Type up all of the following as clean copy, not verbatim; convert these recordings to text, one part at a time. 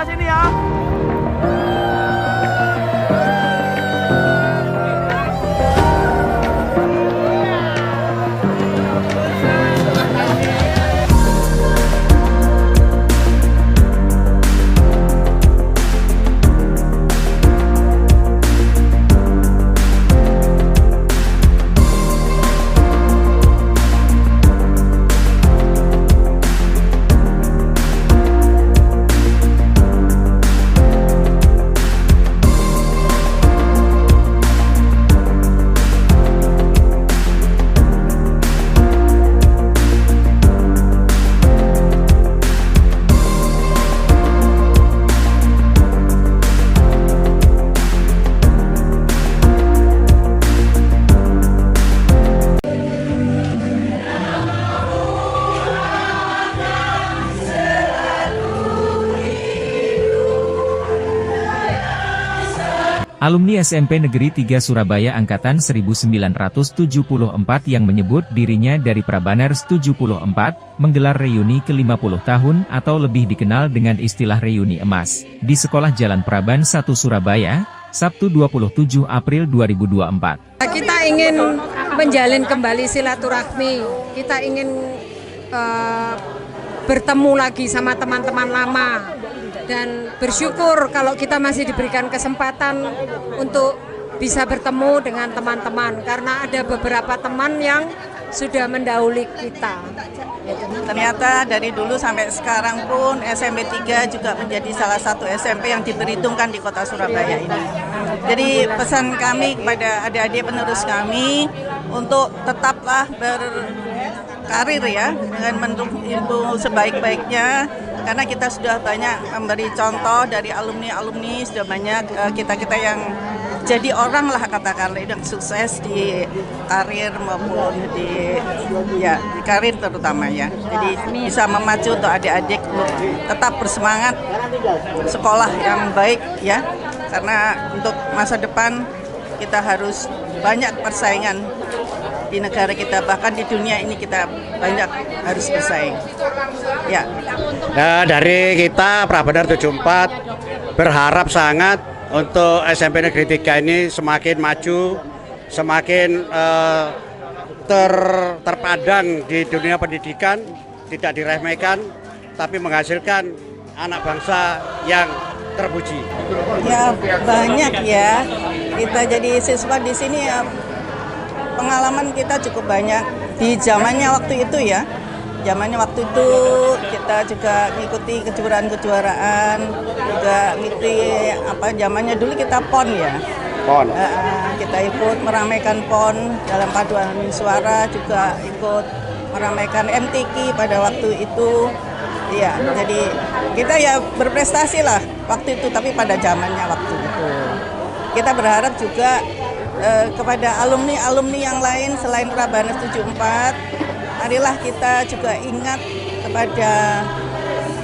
Sini ya. Alumni SMP Negeri 3 Surabaya Angkatan 1974 yang menyebut dirinya dari Prabanners 74, menggelar reuni ke-50 tahun atau lebih dikenal dengan istilah reuni emas, di Sekolah Jalan Praban 1 Surabaya, Sabtu 27 April 2024. Kita ingin menjalin kembali silaturahmi, kita ingin bertemu lagi sama teman-teman lama. Dan bersyukur kalau kita masih diberikan kesempatan untuk bisa bertemu dengan teman-teman, karena ada beberapa teman yang sudah mendahului kita. Ternyata dari dulu sampai sekarang pun SMP 3 juga menjadi salah satu SMP yang diperhitungkan di kota Surabaya ini. Jadi pesan kami kepada adik-adik penerus kami untuk tetaplah berkarir ya, dengan mendukung ilmu sebaik-baiknya. Karena kita sudah banyak memberi contoh dari alumni-alumni, sudah banyak kita-kita yang jadi orang lah katakanlah, yang sukses di karir maupun di karir terutama ya. Jadi bisa memacu untuk adik-adik tetap bersemangat sekolah yang baik ya. Karena untuk masa depan kita harus banyak persaingan di negara kita, bahkan di dunia ini kita banyak harus bersaing. Ya. Dari kita Prabanners 74 berharap sangat untuk SMP Negeri 3 ini semakin maju, semakin terpandang di dunia pendidikan, tidak diremehkan, tapi menghasilkan anak bangsa yang terpuji. Ya banyak ya, kita jadi siswa di sini ya, pengalaman kita cukup banyak di zamannya waktu itu ya. Zamannya waktu itu kita juga mengikuti kejuaraan-kejuaraan, juga mengikuti zamannya dulu kita PON ya. PON. Kita ikut meramaikan PON dalam paduan suara, juga ikut meramaikan MTQ pada waktu itu. Iya, jadi kita ya berprestasi lah waktu itu, tapi pada zamannya waktu itu. Kita berharap juga kepada alumni-alumni yang lain selain Prabanners 74, marilah kita juga ingat kepada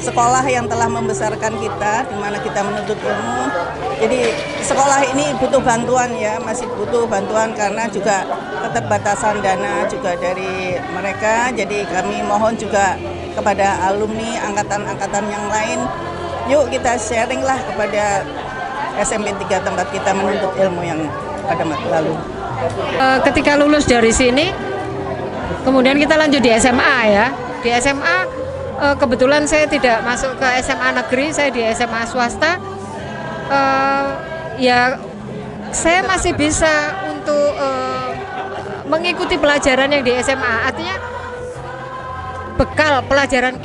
sekolah yang telah membesarkan kita, di mana kita menuntut ilmu. Jadi sekolah ini butuh bantuan ya, masih butuh bantuan karena juga keterbatasan dana juga dari mereka. Jadi kami mohon juga kepada alumni angkatan-angkatan yang lain, yuk kita sharing lah kepada SMP 3 tempat kita menuntut ilmu yang pada masa lalu. Ketika lulus dari sini, kemudian kita lanjut di SMA ya. Di SMA kebetulan saya tidak masuk ke SMA negeri, saya di SMA swasta. Ya saya masih bisa untuk mengikuti pelajaran yang di SMA. Artinya bekal pelajaran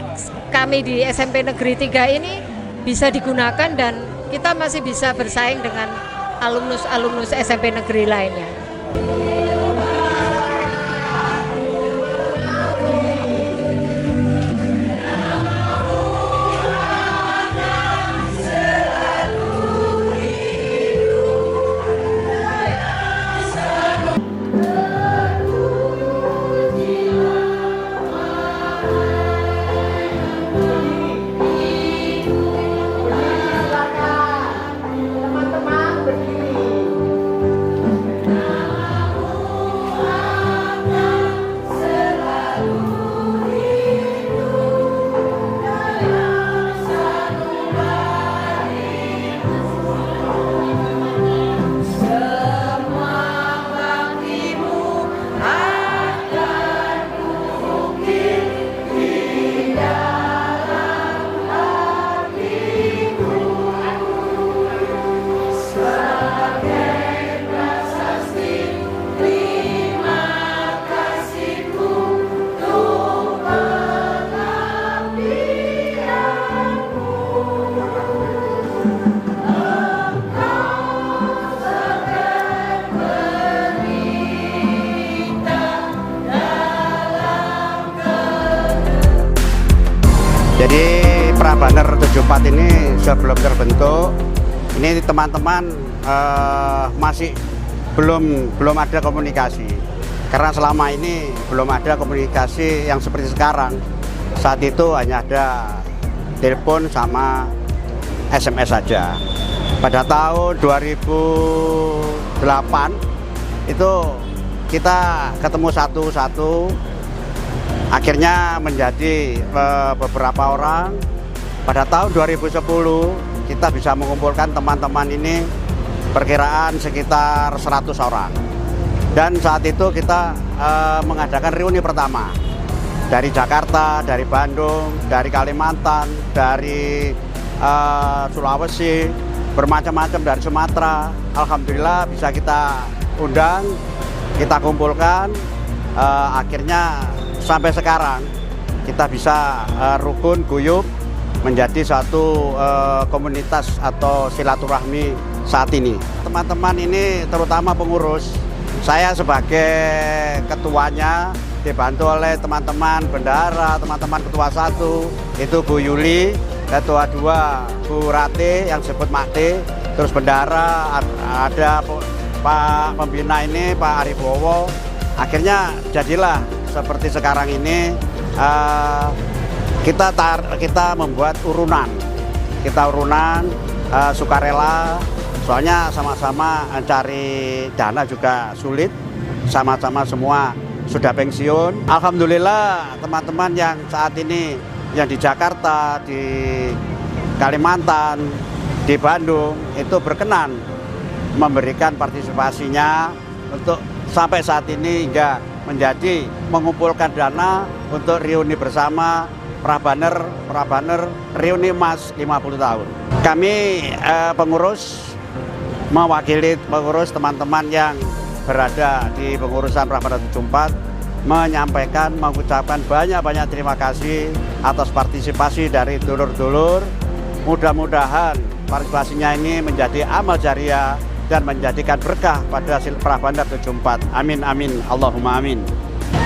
kami di SMP Negeri 3 ini bisa digunakan dan kita masih bisa bersaing dengan alumnus SMP negeri lainnya. Jadi Prabaner 74 ini sebelum terbentuk, ini teman-teman masih belum ada komunikasi. Karena selama ini belum ada komunikasi yang seperti sekarang. Saat itu hanya ada telepon sama SMS saja. Pada tahun 2008 itu kita ketemu satu-satu, akhirnya menjadi beberapa orang. Pada tahun 2010 kita bisa mengumpulkan teman-teman ini perkiraan sekitar 100 orang. Dan saat itu kita mengadakan reuni pertama dari Jakarta, dari Bandung, dari Kalimantan, dari Sulawesi, bermacam-macam, dari Sumatera. Alhamdulillah bisa kita undang, kita kumpulkan, akhirnya sampai sekarang kita bisa rukun guyup menjadi satu komunitas atau silaturahmi saat ini. Teman-teman ini terutama pengurus, saya sebagai ketuanya dibantu oleh teman-teman bendahara, teman-teman ketua 1 itu Bu Yuli, ketua 2 Bu Rati yang disebut Makti, terus bendahara ada Pak pembina ini Pak Aribowo. Akhirnya jadilah seperti sekarang ini, kita membuat urunan, sukarela, soalnya sama-sama cari dana juga sulit, sama-sama semua sudah pensiun. Alhamdulillah teman-teman yang saat ini yang di Jakarta, di Kalimantan, di Bandung itu berkenan memberikan partisipasinya untuk sampai saat ini hingga menjadi mengumpulkan dana untuk reuni bersama Prabaner reuni emas 50 tahun. Kami pengurus mewakili pengurus teman-teman yang berada di pengurusan Prabaner 74 menyampaikan, mengucapkan banyak-banyak terima kasih atas partisipasi dari dulur-dulur. Mudah-mudahan partisipasinya ini menjadi amal jariah dan menjadikan berkah pada hasil Prabaner 74. Amin, amin, Allahumma amin.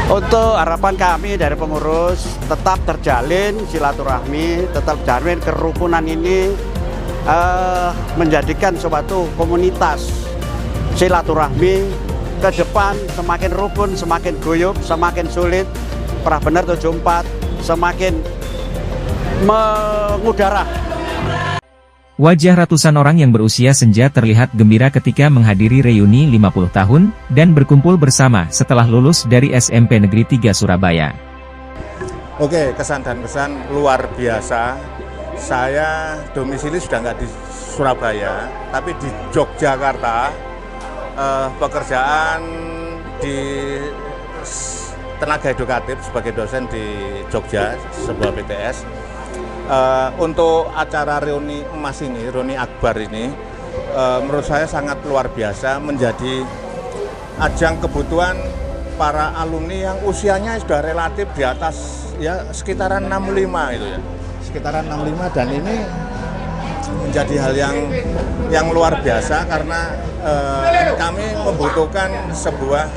Untuk harapan kami dari pengurus tetap terjalin silaturahmi, tetap terjalin kerukunan ini, menjadikan suatu komunitas silaturahmi ke depan semakin rukun, semakin guyup, semakin sulit. Prabaner 74 semakin mengudara. Wajah ratusan orang yang berusia senja terlihat gembira ketika menghadiri reuni 50 tahun, dan berkumpul bersama setelah lulus dari SMP Negeri 3 Surabaya. Oke, kesan dan kesan luar biasa. Saya domisili sudah nggak di Surabaya, tapi di Yogyakarta, pekerjaan di tenaga edukatif sebagai dosen di Jogja, sebuah PTS. Untuk acara reuni emas ini, reuni akbar ini, menurut saya sangat luar biasa, menjadi ajang kebutuhan para alumni yang usianya sudah relatif di atas ya sekitaran 65 itu ya, sekitaran 65, dan ini menjadi hal yang luar biasa karena kami membutuhkan sebuah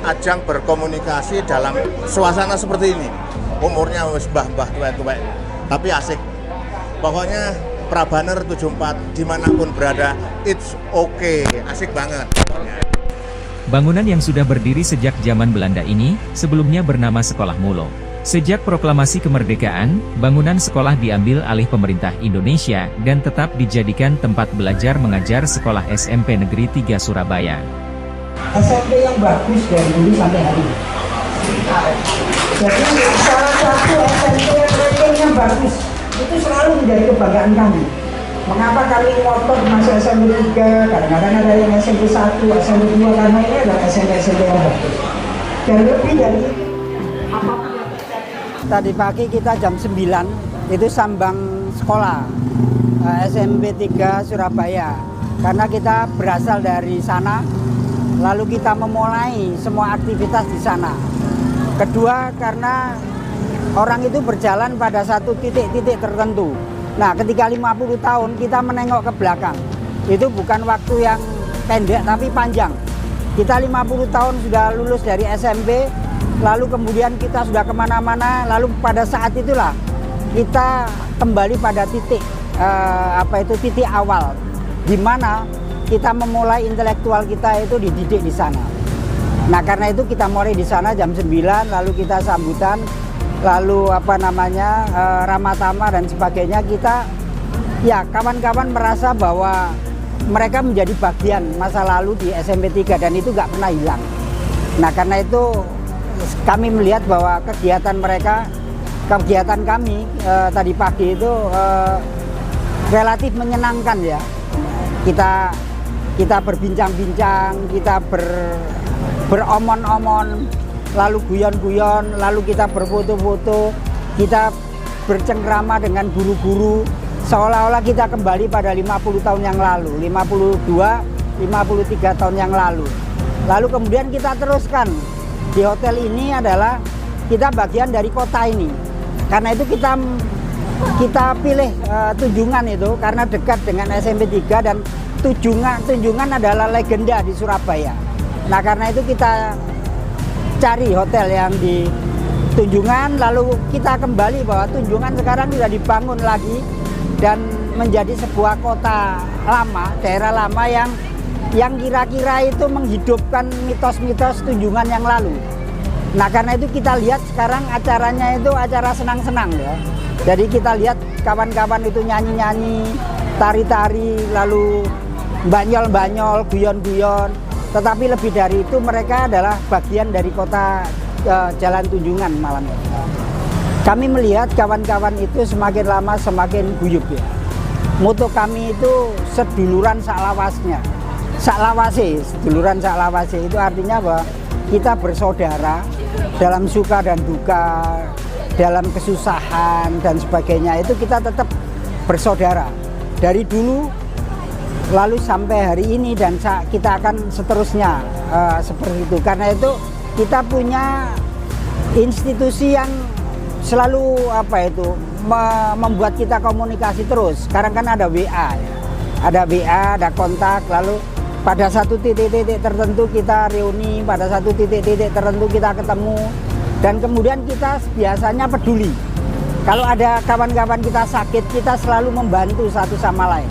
ajang berkomunikasi dalam suasana seperti ini. Umurnya wis mbah-mbah tuwek-tuwek, tapi asik. Pokoknya Prabaner 74 dimanapun berada, it's okay, asik banget. Bangunan yang sudah berdiri sejak zaman Belanda ini, sebelumnya bernama Sekolah Mulo. Sejak proklamasi kemerdekaan, bangunan sekolah diambil alih pemerintah Indonesia dan tetap dijadikan tempat belajar mengajar sekolah SMP Negeri 3 Surabaya. SMP yang bagus dari dulu sampai hari ini. Jadi salah satu SMP yang ratingnya bagus itu selalu menjadi kebanggaan kami. Mengapa kami ngotot masuk SMP 3, kadang-kadang ada yang SMP 1, SMP 2, karena ini adalah SMP yang bagus. Dan lebih dari apapun. Tadi pagi kita jam 9 itu sambang sekolah SMP 3 Surabaya, karena kita berasal dari sana, lalu kita memulai semua aktivitas di sana. Kedua, karena orang itu berjalan pada satu titik-titik tertentu. Nah, ketika 50 tahun kita menengok ke belakang, itu bukan waktu yang pendek tapi panjang. Kita 50 tahun sudah lulus dari SMP, lalu kemudian kita sudah kemana-mana, lalu pada saat itulah kita kembali pada titik titik awal, di mana kita memulai intelektual kita itu dididik di sana. Nah karena itu kita mulai di sana jam 9, lalu kita sambutan, lalu ramah-tamah dan sebagainya. Kita ya kawan-kawan merasa bahwa mereka menjadi bagian masa lalu di SMP 3 dan itu nggak pernah hilang. Nah karena itu kami melihat bahwa kegiatan kami tadi pagi itu relatif menyenangkan ya. Kita berbincang-bincang, kita beromon-omon, lalu guyon-guyon, lalu kita berfoto-foto, kita bercengkrama dengan guru-guru, seolah-olah kita kembali pada 50 tahun yang lalu, 52, 53 tahun yang lalu. Lalu kemudian kita teruskan di hotel ini adalah kita bagian dari kota ini. Karena itu kita pilih Tunjungan itu karena dekat dengan SMP 3 dan Tunjungan adalah legenda di Surabaya. Nah karena itu kita cari hotel yang di Tunjungan, lalu kita kembali bahwa Tunjungan sekarang sudah dibangun lagi dan menjadi sebuah kota lama, daerah lama yang kira-kira itu menghidupkan mitos-mitos Tunjungan yang lalu. Nah karena itu kita lihat sekarang acaranya itu acara senang-senang ya. Jadi kita lihat kawan-kawan itu nyanyi-nyanyi, tari-tari, lalu banyol-banyol, guyon-guyon. Tetapi lebih dari itu mereka adalah bagian dari kota Jalan Tunjungan malam ini. Kami melihat kawan-kawan itu semakin lama semakin guyup ya. Moto kami itu seduluran saklawasnya. Saklawase, seduluran saklawase itu artinya bahwa kita bersaudara dalam suka dan duka, dalam kesusahan dan sebagainya, itu kita tetap bersaudara dari dulu lalu sampai hari ini dan kita akan seterusnya seperti itu. Karena itu kita punya institusi yang selalu membuat kita komunikasi terus. Sekarang kan ada WA ya. Ada WA, ada kontak, lalu pada satu titik-titik tertentu kita reuni, pada satu titik-titik tertentu kita ketemu, dan kemudian kita biasanya peduli. Kalau ada kawan-kawan kita sakit, kita selalu membantu satu sama lain.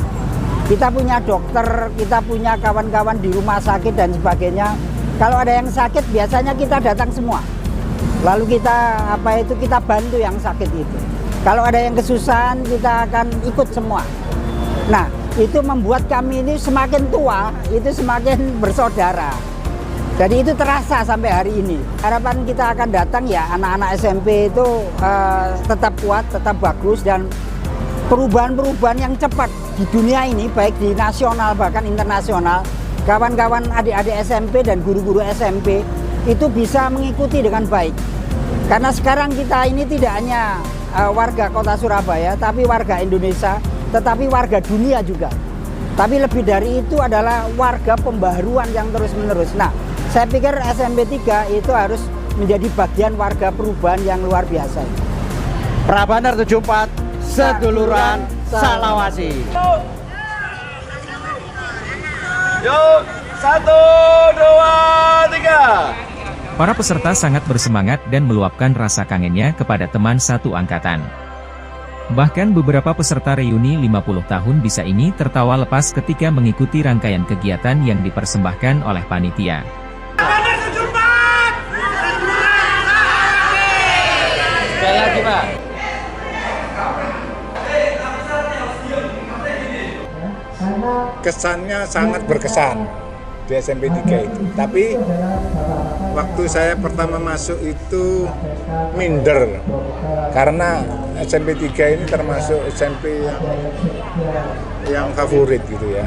Kita punya dokter, kita punya kawan-kawan di rumah sakit dan sebagainya. Kalau ada yang sakit, biasanya kita datang semua. Lalu kita bantu yang sakit itu. Kalau ada yang kesusahan, kita akan ikut semua. Nah, itu membuat kami ini semakin tua, itu semakin bersaudara. Jadi itu terasa sampai hari ini. Harapan kita akan datang ya anak-anak SMP itu tetap kuat, tetap bagus, dan perubahan-perubahan yang cepat di dunia ini, baik di nasional bahkan internasional, kawan-kawan adik-adik SMP dan guru-guru SMP itu bisa mengikuti dengan baik. Karena sekarang kita ini tidak hanya warga kota Surabaya, tapi warga Indonesia, tetapi warga dunia juga. Tapi lebih dari itu adalah warga pembaharuan yang terus-menerus. Nah, saya pikir SMP 3 itu harus menjadi bagian warga perubahan yang luar biasa. Prabanar 74, seduluran saklawase. Yuk, 1, 2, 3. Para peserta sangat bersemangat dan meluapkan rasa kangennya kepada teman satu angkatan. Bahkan beberapa peserta reuni 50 tahun bisa ini tertawa lepas ketika mengikuti rangkaian kegiatan yang dipersembahkan oleh panitia. Sekali lagi, Pak. Kesannya sangat berkesan di SMP 3 itu. Tapi waktu saya pertama masuk itu minder karena SMP 3 ini termasuk SMP yang favorit gitu ya.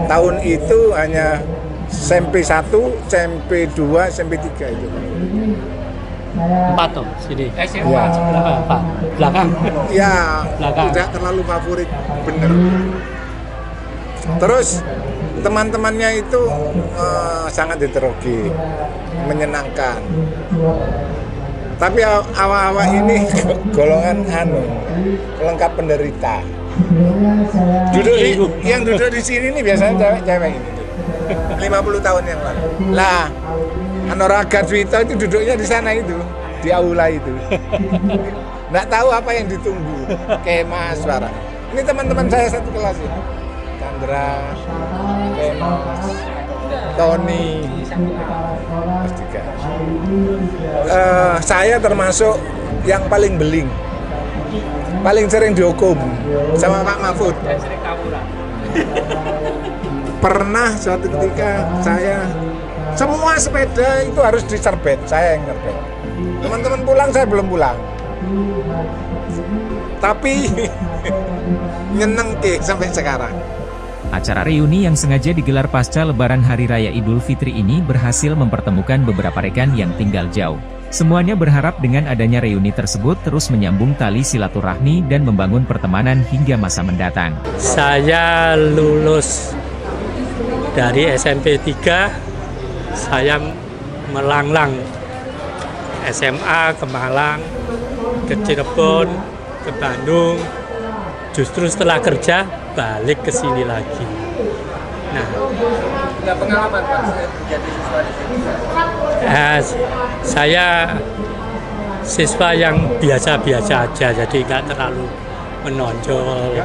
Tahun itu hanya SMP 1, SMP 2, SMP 3 itu. 4 tuh, sini. SMP Pak, belakang. Ya, Belakang. tidak terlalu favorit, bener. Terus teman-temannya itu sangat heterogen, menyenangkan. Tapi awal-awal ini golongan lengkap penderita. Yang duduk di sini nih biasanya cewek-cewek ini. 50 tahun yang lalu. Lah, Anoraga Dwito itu duduknya di sana itu, di aula itu. Nggak tahu apa yang ditunggu. Kemas barang. Ini teman-teman saya satu kelas ini. Chandra, Kemas, Tony, kelas 3. Saya termasuk yang paling beling, paling sering dihukum sama Pak Mahfud. Pernah suatu ketika saya semua sepeda itu harus diserbet, saya yang ngerbet. Teman-teman pulang, saya belum pulang. Tapi nyeneng sampai sekarang. Acara reuni yang sengaja digelar pasca Lebaran Hari Raya Idul Fitri ini berhasil mempertemukan beberapa rekan yang tinggal jauh. Semuanya berharap dengan adanya reuni tersebut terus menyambung tali silaturahmi dan membangun pertemanan hingga masa mendatang. Saya lulus dari SMP 3, saya melanglang SMA ke Malang, ke Cirebon, ke Bandung. Justru setelah kerja balik ke sini lagi. Nah, Nggak pengalaman Pak menjadi siswa di sini? Saya siswa yang biasa-biasa aja, jadi nggak terlalu menonjol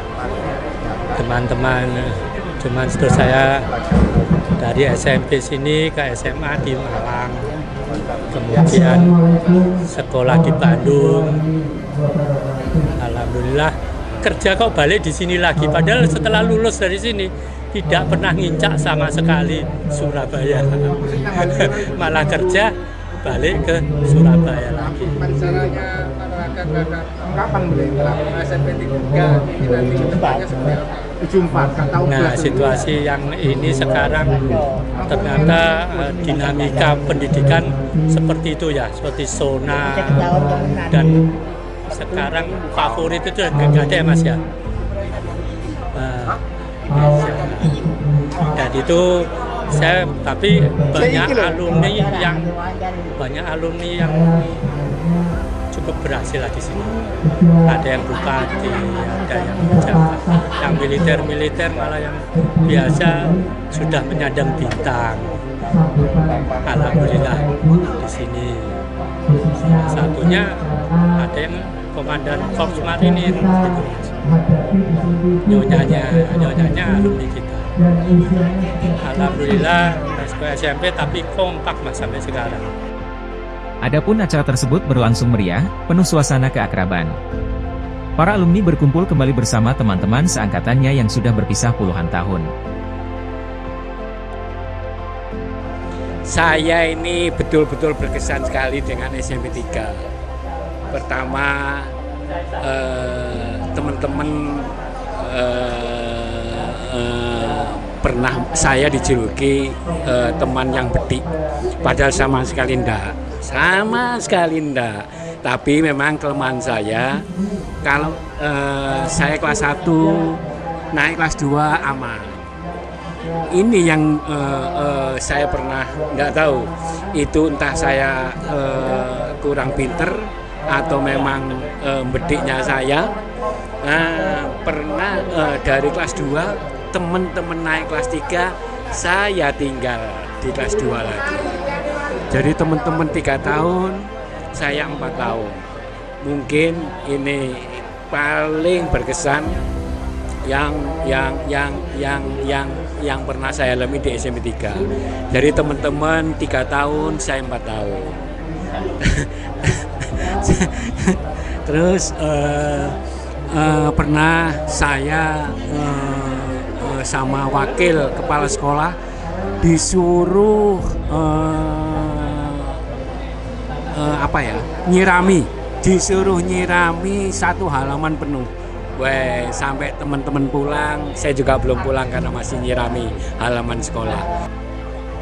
teman-teman. Cuman terus saya dari SMP sini ke SMA di Malang, kemudian sekolah di Bandung. Alhamdulillah kerja kok balik di sini lagi. Padahal setelah lulus dari sini tidak pernah ngincak sama sekali Surabaya. Malah kerja balik ke Surabaya lagi. Rencananya masyarakat kapan boleh SMP 3 ini nanti kedepannya seperti apa? Nah, situasi yang ini sekarang ternyata dinamika pendidikan seperti itu ya, seperti zona, dan sekarang favorit itu nggak ada ya Mas ya. Dan itu saya, tapi banyak alumni yang cukup berhasil lah di sini. Ada yang bupati, ada yang pejabat, yang militer malah yang biasa sudah menyandang bintang. Alhamdulillah di sini. Salah satunya ada yang komandan Korps Marinir gitu. Nyonyanya alumni kita. Alhamdulillah SMP tapi kompak Mas sampai sekarang. Adapun acara tersebut berlangsung meriah, penuh suasana keakraban. Para alumni berkumpul kembali bersama teman-teman seangkatannya yang sudah berpisah puluhan tahun. Saya ini betul-betul berkesan sekali dengan SMP 3. Pertama, teman-teman pernah saya dijuluki teman yang bedik, padahal sama sekali enggak. Tapi memang kelemahan saya, kalau saya kelas 1 naik kelas 2 aman. Ini yang saya pernah nggak tahu, itu entah saya kurang pinter atau memang bediknya saya. Pernah dari kelas 2 teman-teman naik kelas 3, saya tinggal di kelas 2 lagi. Jadi teman-teman 3 tahun, saya 4 tahun. Mungkin ini paling berkesan yang pernah saya alami di SMP 3. Jadi teman-teman 3 tahun, saya 4 tahun. Terus pernah saya sama wakil kepala sekolah disuruh disuruh nyirami 1 halaman penuh. Weh, sampai teman-teman pulang, saya juga belum pulang karena masih nyirami halaman sekolah.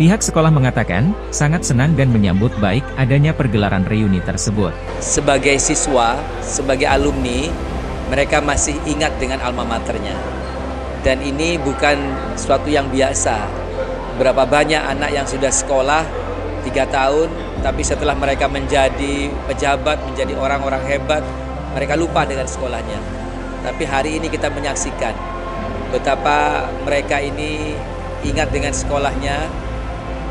Pihak sekolah mengatakan sangat senang dan menyambut baik adanya pergelaran reuni tersebut. Sebagai siswa, sebagai alumni, mereka masih ingat dengan alma maternya. Dan ini bukan sesuatu yang biasa. Berapa banyak anak yang sudah sekolah 3 tahun, tapi setelah mereka menjadi pejabat, menjadi orang-orang hebat, mereka lupa dengan sekolahnya. Tapi hari ini kita menyaksikan betapa mereka ini ingat dengan sekolahnya,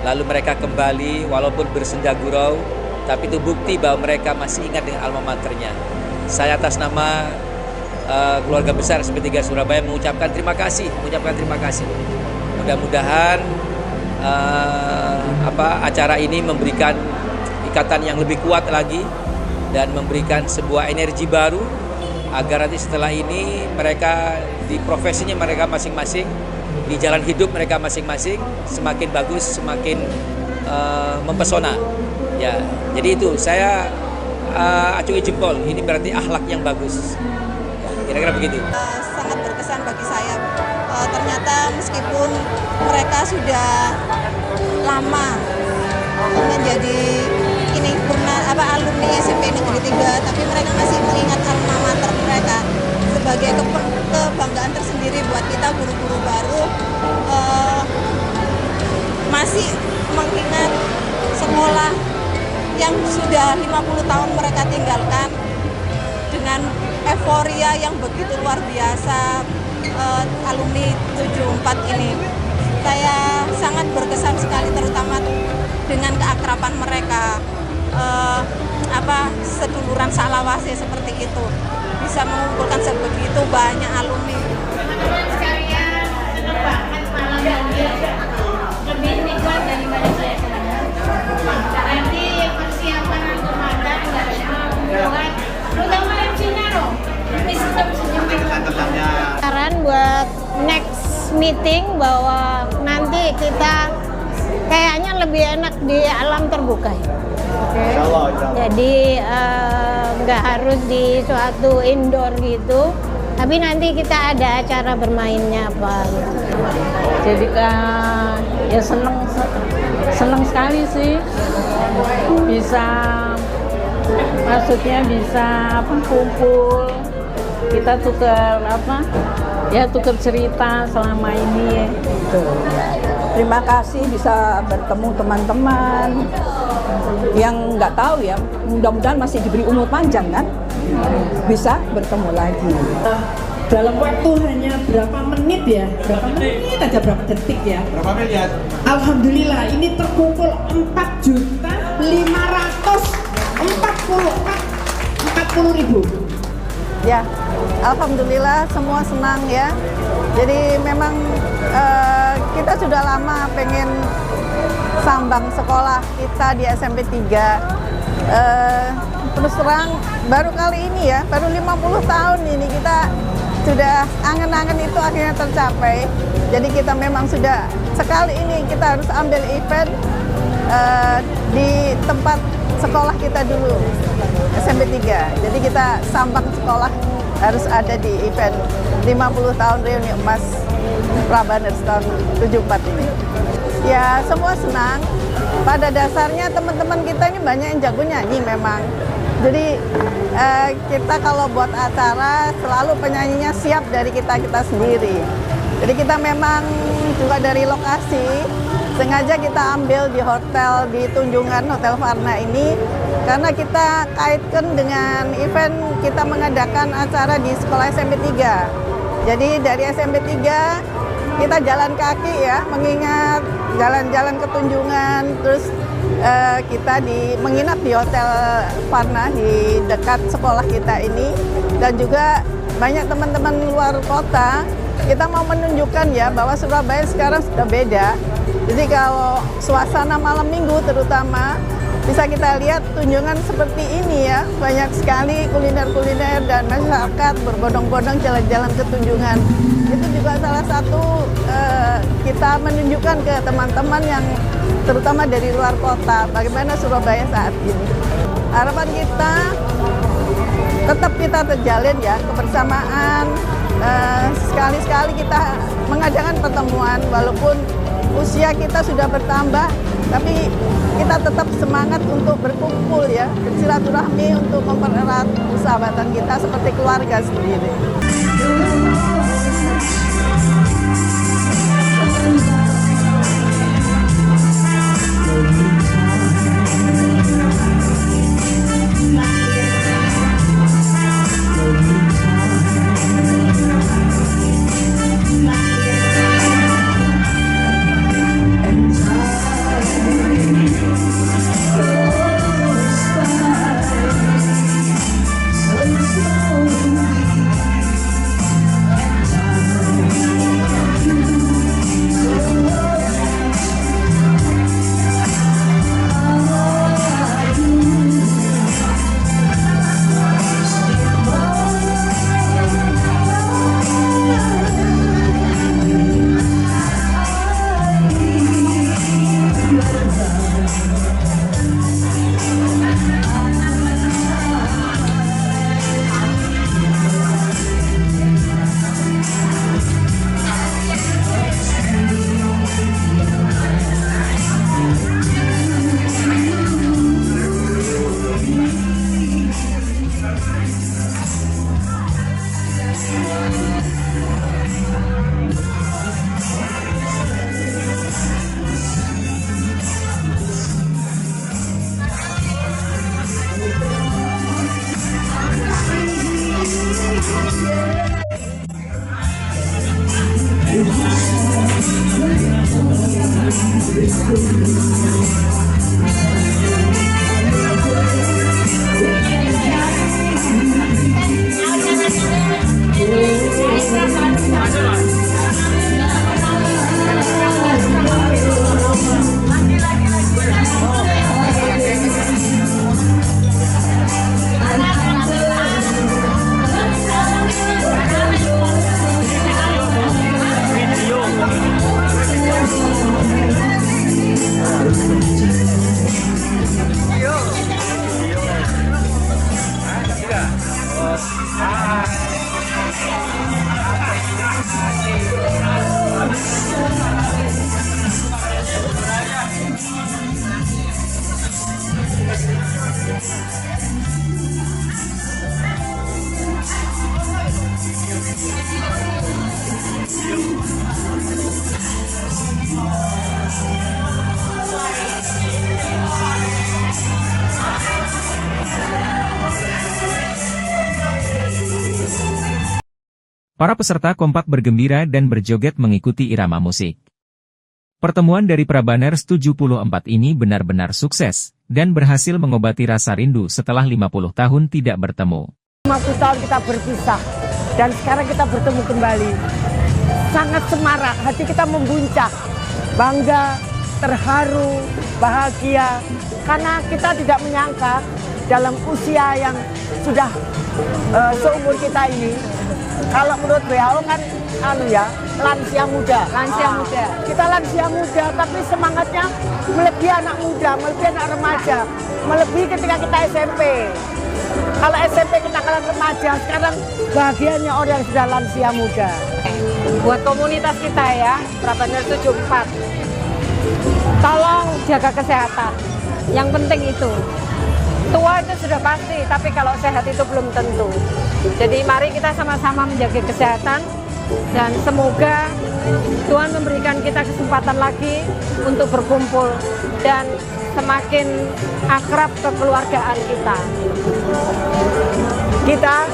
lalu mereka kembali walaupun bersenda gurau, tapi itu bukti bahwa mereka masih ingat dengan alma maternya. Saya atas nama keluarga besar SMP 3 Surabaya mengucapkan terima kasih. Mudah-mudahan acara ini memberikan ikatan yang lebih kuat lagi dan memberikan sebuah energi baru agar nanti setelah ini mereka di profesinya mereka masing-masing, di jalan hidup mereka masing-masing semakin bagus, semakin mempesona. Ya, jadi itu saya acungi jempol. Ini berarti akhlak yang bagus. Ya, kira-kira begitu. Sangat berkesan bagi saya. Ternyata meskipun mereka sudah lama menjadi alumni SMP Negeri 3, tapi mereka masih mengingat alma mater mereka sebagai kebanggaan tersendiri buat kita guru-guru baru. Masih mengingat sekolah yang sudah 50 tahun mereka tinggalkan dengan euforia yang begitu luar biasa. Alumni 74 ini saya sangat berkesan sekali, terutama dengan keakraban mereka, seduluran salawase seperti itu, bisa mengumpulkan sebegitu banyak alumni. Sekalian mengembangkan malam yang lebih nikmat daripada saya kemarin. Nanti persiapan untuk magang dan buat terutama MC-nya loh. Saran buat next meeting bahwa nanti kita kayaknya lebih enak di alam terbuka. Okay. Jadi nggak harus di suatu indoor gitu, tapi nanti kita ada acara bermainnya apa gitu. Jadi ya seneng sekali sih, bisa maksudnya bisa kumpul, kita tukar tukar cerita selama ini. Terima kasih bisa bertemu teman-teman yang nggak tahu ya, mudah-mudahan masih diberi umur panjang kan, bisa bertemu lagi. Dalam waktu hanya berapa menit ya, berapa menit aja, berapa detik ya. Berapa miliar? Alhamdulillah ini terkumpul 4.540.000. Ya, alhamdulillah semua senang ya. Jadi memang kita sudah lama pengen sambang sekolah kita di SMP 3. Terus terang baru kali ini ya, baru 50 tahun ini kita sudah angen-angen itu akhirnya tercapai. Jadi kita memang sudah sekali ini kita harus ambil event di tempat sekolah kita dulu, SMP 3. Jadi kita sambang sekolah harus ada di event 50 tahun reuni emas Prabanners tahun 74 ini. Ya semua senang. Pada dasarnya teman-teman kita ini banyak yang jago nyanyi memang. Jadi kita kalau buat acara selalu penyanyinya siap dari kita sendiri. Jadi kita memang juga dari lokasi sengaja kita ambil di hotel di Tunjungan, Hotel Varna ini, karena kita kaitkan dengan event kita mengadakan acara di sekolah SMP 3. Jadi dari SMP 3 kita jalan kaki ya, mengingat jalan-jalan ke Tunjungan, terus kita menginap di Hotel Varna di dekat sekolah kita ini, dan juga banyak teman-teman luar kota. Kita mau menunjukkan ya bahwa Surabaya sekarang sudah beda. Jadi kalau suasana malam minggu terutama bisa kita lihat Tunjungan seperti ini ya, banyak sekali kuliner-kuliner dan masyarakat berbondong-bondong jalan-jalan ke Tunjungan. Itu juga salah satu kita menunjukkan ke teman-teman yang terutama dari luar kota bagaimana Surabaya saat ini. Harapan kita tetap kita terjalin ya kebersamaan. Sekali-sekali kita mengadakan pertemuan walaupun usia kita sudah bertambah, tapi kita tetap semangat untuk berkumpul ya, bersilaturahmi untuk mempererat persahabatan kita seperti keluarga sendiri. Para peserta kompak bergembira dan berjoget mengikuti irama musik. Pertemuan dari Prabanners 74 ini benar-benar sukses, dan berhasil mengobati rasa rindu setelah 50 tahun tidak bertemu. 50 tahun kita berpisah, dan sekarang kita bertemu kembali. Sangat semarak, hati kita membuncah, bangga, terharu, bahagia, karena kita tidak menyangka dalam usia yang sudah seumur kita ini, kalau menurut WHO kan lansia muda. Lansia muda. Kita lansia muda, tapi semangatnya melebihi anak muda, melebihi anak remaja, melebihi ketika kita SMP. Kalau SMP kita kan remaja, sekarang bahagianya orang yang sudah lansia muda. Buat komunitas kita ya, Prabanners 74, tolong jaga kesehatan. Yang penting itu. Tua itu sudah pasti, tapi kalau sehat itu belum tentu. Jadi mari kita sama-sama menjaga kesehatan, dan semoga Tuhan memberikan kita kesempatan lagi untuk berkumpul dan semakin akrab kekeluargaan kita. Kita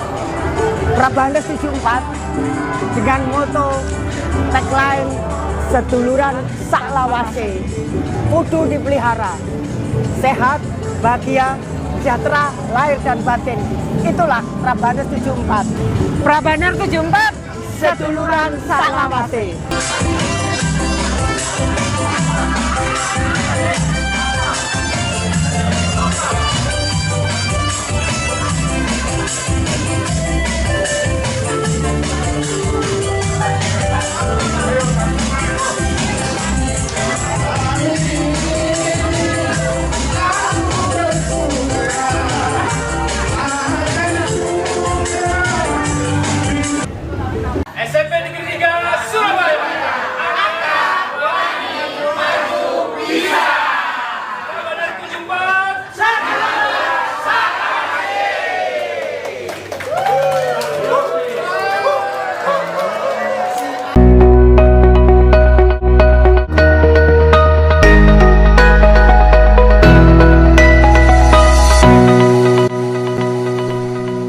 Prabanners 74 dengan moto tagline seduluran saklawase, kudu dipelihara, sehat, bahagia, sejahtera, lahir dan batin. Itulah Prabanners 74. Prabanners 74, seduluran saklawase.